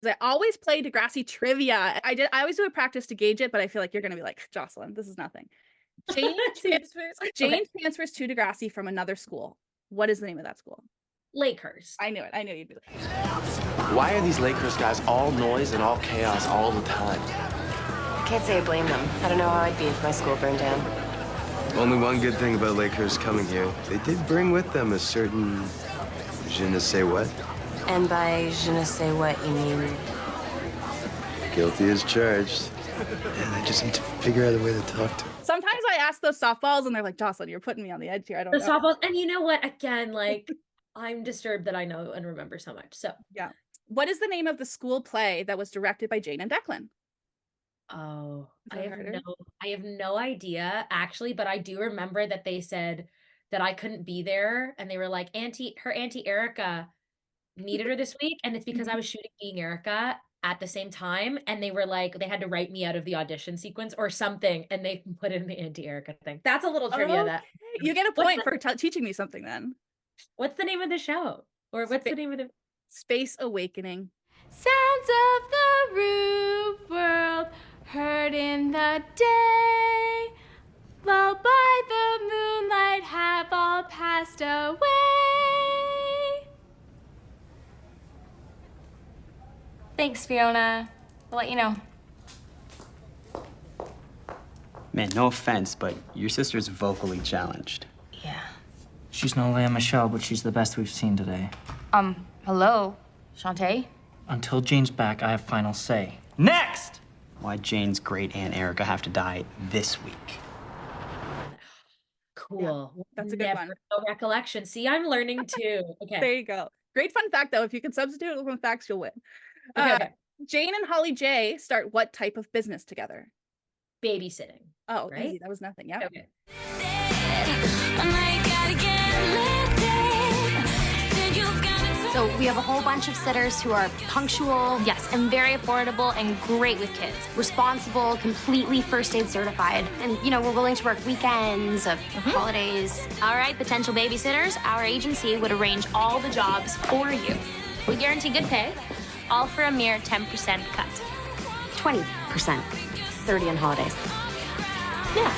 I always play Degrassi Trivia. I always do a practice to gauge it, but I feel like you're going to be like, Jocelyn, this is nothing. Jane transfers to Degrassi from another school. What is the name of that school? Lakers. I knew it. I knew you'd be like. Why are these Lakers guys all noise and all chaos all the time? I can't say I blame them. I don't know how I'd be if my school burned down. Only one good thing about Lakers coming here. They did bring with them a certain je ne sais what. And by je ne sais what, you mean? Guilty as charged. And I just need to figure out a way to talk to them. Sometimes I ask those softballs and they're like, Jocelyn, you're putting me on the edge here. I don't know. The softballs. And you know what? Again, like, I'm disturbed that I know and remember so much. So, yeah. What is the name of the school play that was directed by Jane and Declan? Oh, I have no idea actually, but I do remember that they said that I couldn't be there, and they were like, her auntie Erica needed her this week, and it's because I was shooting Being Erica at the same time, and they were like, they had to write me out of the audition sequence or something, and they put it in the auntie Erica thing. That's a little trivia. Okay. That you get a point for teaching me something then. What's the name of the show? Or what's the name of the Space Awakening? Sounds of the rude world heard in the day, lulled by the moonlight, have all passed away. Thanks, Fiona. I'll let you know. Man, no offense, but your sister's vocally challenged. Yeah. She's no Leah Michelle, but she's the best we've seen today. Hello? Shantae? Until Jane's back, I have final say. Next! Why'd Jane's great Aunt Erica have to die this week? Cool. Yeah, that's a good one. No recollection. See, I'm learning too. Okay. There you go. Great fun fact, though. If you can substitute it with facts, you'll win. Okay. Jane and Holly J start what type of business together? Babysitting. Oh, right? Easy. That was nothing. Yeah. Okay. So we have a whole bunch of sitters who are punctual, yes, and very affordable and great with kids. Responsible, completely first aid certified. And, you know, we're willing to work weekends, holidays. All right, potential babysitters, our agency would arrange all the jobs for you. We guarantee good pay, all for a mere 10% cut. 20%. 30 on holidays. Yeah.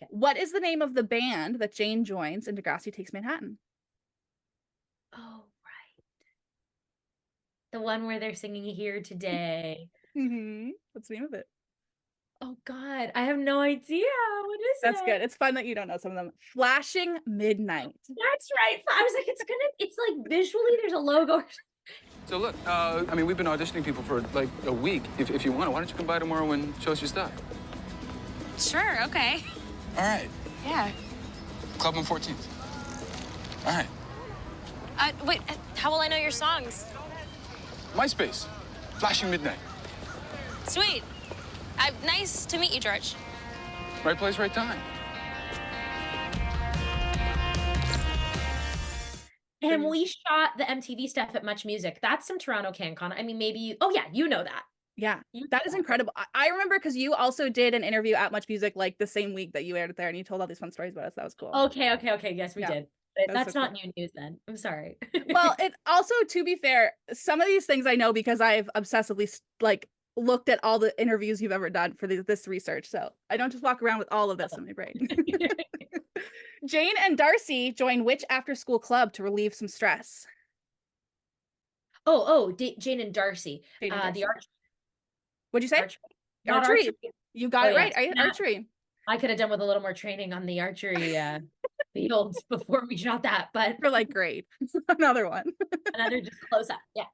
What is the name of the band that Jane joins in Degrassi Takes Manhattan? Oh, right. The one where they're singing Here Today. What's the name of it? Oh, God. I have no idea. What is That's it? good. It's fun that you don't know some of them. Flashing Midnight. That's right. I was like, it's like visually there's a logo. So look, I mean, we've been auditioning people for like a week. If you want, why don't you come by tomorrow and show us your stuff? Sure, okay. All right. Yeah. Club on 14th. All right. Wait, how will I know your songs? MySpace. Flashing Midnight. Sweet. Nice to meet you, George. Right place, right time. And we shot the MTV stuff at Much Music. That's some Toronto CanCon. I mean, maybe oh yeah, you know that. Yeah, that is incredible. I remember because you also did an interview at Much Music like the same week that you aired it there, and you told all these fun stories about us. That was cool. Okay. Yes, we did. That's so not cool. new news then. I'm sorry. Well, it also, to be fair, some of these things I know because I've obsessively like looked at all the interviews you've ever done for this research. So I don't just walk around with all of this in my brain. Jane and Darcy join which after-school club to relieve some stress? Jane and Darcy. Jane and Darcy. The archery. What'd you say? Archery. You got it right. Yeah. Archery. I could have done with a little more training on the archery fields before we shot that, but You're like, great. Another one. another just close up. Yeah.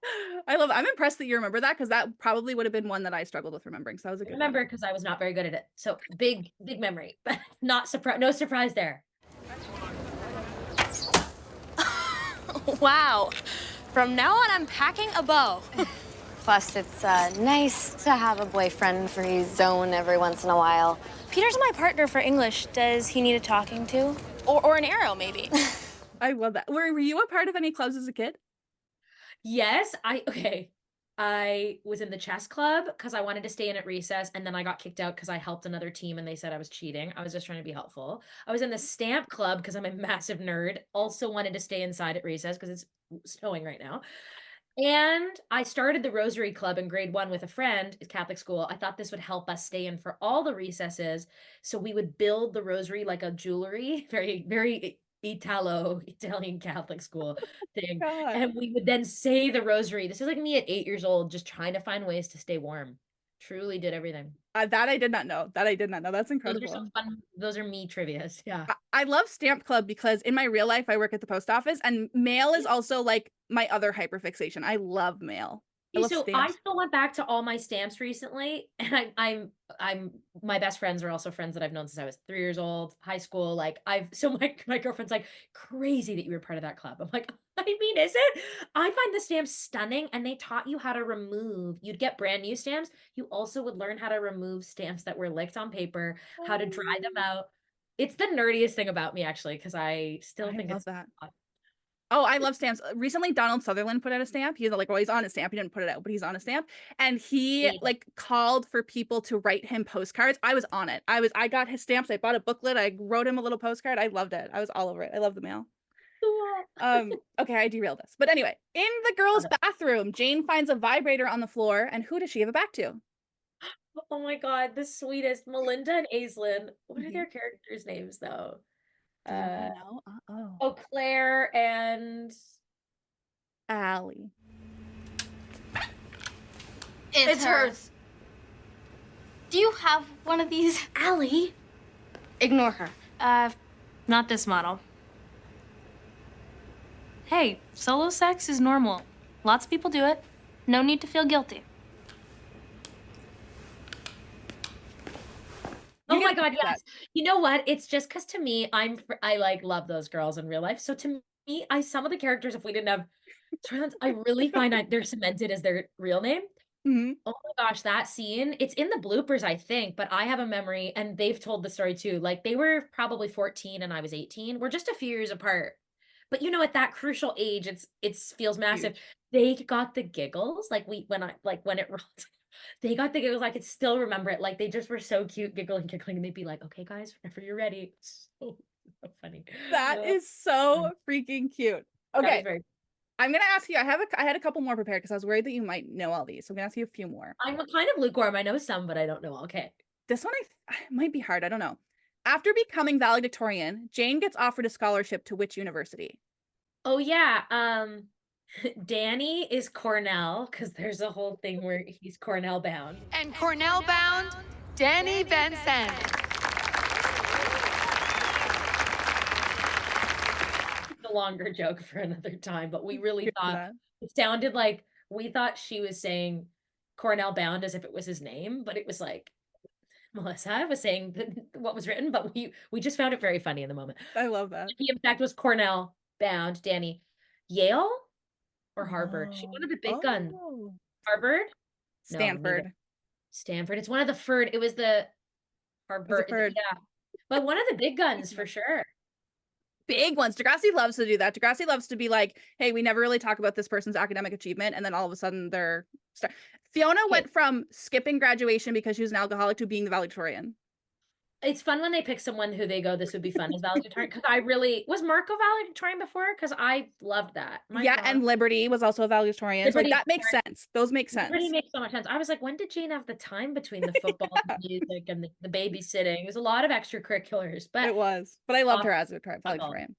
I'm impressed that you remember that because that probably would have been one that I struggled with remembering. So that was a good one. Remember because I was not very good at it. So big memory, but no surprise there. Wow. From now on, I'm packing a bow. Plus, it's nice to have a boyfriend-free zone every once in a while. Peter's my partner for English. Does he need a talking to? Or an arrow, maybe? I love that. Were you a part of any clubs as a kid? Yes, I was in the chess club because I wanted to stay in at recess, and then I got kicked out because I helped another team and they said I was cheating. I was just trying to be helpful. I was in the stamp club because I'm a massive nerd. Also wanted to stay inside at recess because it's snowing right now. And I started the Rosary Club in grade 1 with a friend at Catholic school. I thought this would help us stay in for all the recesses. So we would build the rosary like a jewelry, very, very Italian Catholic school thing. God. And we would then say the rosary. This is like me at 8 years old, just trying to find ways to stay warm. Truly did everything. That I did not know. That's incredible. Those are some fun. Those are me trivias. Yeah. I love Stamp Club because in my real life, I work at the post office, and mail is also like my other hyperfixation. I love mail. I love So stamps. I still went back to all my stamps recently, and I'm my best friends are also friends that I've known since I was 3 years old, high school. Like my girlfriend's like, crazy that you were part of that club. I'm like, I mean, is it? I find the stamps stunning, and they taught you how to remove. You'd get brand new stamps. You also would learn how to remove stamps that were licked on paper, how to dry them out. It's the nerdiest thing about me, actually, because I still think love it's that. fun. Oh, I love stamps. Recently, Donald Sutherland put out a stamp. He's like, well, he's on a stamp. He didn't put it out, but he's on a stamp. And he like called for people to write him postcards. I was on it. I got his stamps. I bought a booklet. I wrote him a little postcard. I loved it. I was all over it. I love the mail. Okay, I derailed this. But anyway, in the girls' bathroom, Jane finds a vibrator on the floor. And who does she give it back to? Oh my God, the sweetest. Melinda and Aislinn. What are their characters' names, though? Do you know? Oh, Claire and Allie. It's hers. Do you have one of these? Allie? Ignore her. Not this model. Hey, solo sex is normal. Lots of people do it. No need to feel guilty. Oh my God, yes. You know what? It's just because to me, I like love those girls in real life. So to me, some of the characters, if we didn't have trans, I really find they're cemented as their real name. Mm-hmm. Oh my gosh, that scene, it's in the bloopers, I think, but I have a memory, and they've told the story too. Like they were probably 14 and I was 18. We're just a few years apart. But you know, at that crucial age, it feels massive. They got the giggles, when it rolled. They got the giggles. I could still remember it. Like they just were so cute, giggling, and they'd be like, "Okay, guys, whenever you're ready." So funny. That is so freaking cute. Okay, I'm gonna ask you. I had a couple more prepared because I was worried that you might know all these. So I'm gonna ask you a few more. I'm kind of lukewarm. I know some, but I don't know. Okay, this one might be hard. I don't know. After becoming valedictorian, Jane gets offered a scholarship to which university? Oh yeah, Danny is Cornell because there's a whole thing where he's Cornell bound. And Cornell bound, Danny Benson. A longer joke for another time, but we really thought it sounded like we thought she was saying Cornell bound as if it was his name, but it was like Melissa was saying what was written, but we just found it very funny in the moment. I love that. He in fact was Cornell bound. Danny, Yale or Harvard? She one of the big guns. Harvard? Stanford. No, Stanford. It's one of the Ferd. It was the Harvard. Yeah. But one of the big guns for sure. Big ones. Degrassi loves to do that. Degrassi loves to be like, hey, we never really talk about this person's academic achievement. And then all of a sudden they're... Fiona went from skipping graduation because she was an alcoholic to being the valedictorian. It's fun when they pick someone who they go, this would be fun as valedictorian. Because I really was Marco valedictorian before because I loved that. And Liberty was also a valedictorian. Liberty, so that makes sense. Those make sense. Liberty makes so much sense. I was like, when did Jane have the time between the football, and the music, and the babysitting? It was a lot of extracurriculars, but it was. But I loved her as a valedictorian.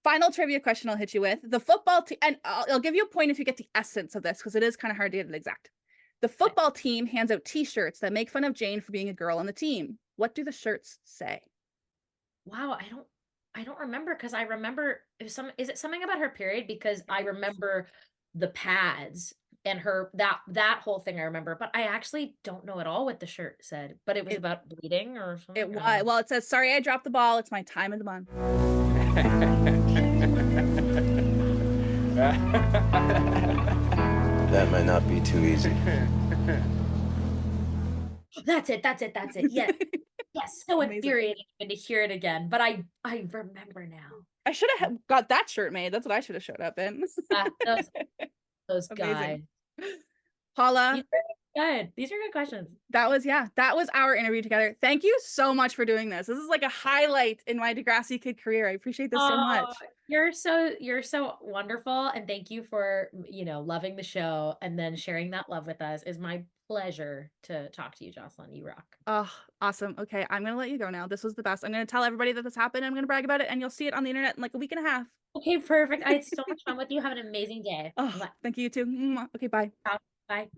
Final trivia question I'll hit you with: the football team, and I'll give you a point if you get the essence of this because it is kind of hard to get it exact. The football team hands out T-shirts that make fun of Jane for being a girl on the team. What do the shirts say? Wow, I don't remember because I remember is it something about her period because I remember the pads and her that whole thing I remember, but I actually don't know at all what the shirt said. But it was about bleeding or something. It was. Well, it says, "Sorry, I dropped the ball. It's my time of the month." That might not be too easy. That's it. Yeah. Yes, so infuriating to hear it again. But I remember now. I should have got that shirt made. That's what I should have showed up in. Those guys. Paula. Good. These are good questions. That was our interview together. Thank you so much for doing this. This is like a highlight in my Degrassi Kid career. I appreciate this so much. You're so wonderful, and thank you for loving the show and then sharing that love with us. It's my pleasure to talk to you, Jocelyn. You rock. Oh, awesome. Okay, I'm gonna let you go now. This was the best. I'm gonna tell everybody that this happened. I'm gonna brag about it, and you'll see it on the internet in like a week and a half. Okay, perfect. I had so much fun with you. Have an amazing day. Oh, thank you, you too. Okay, bye. Bye.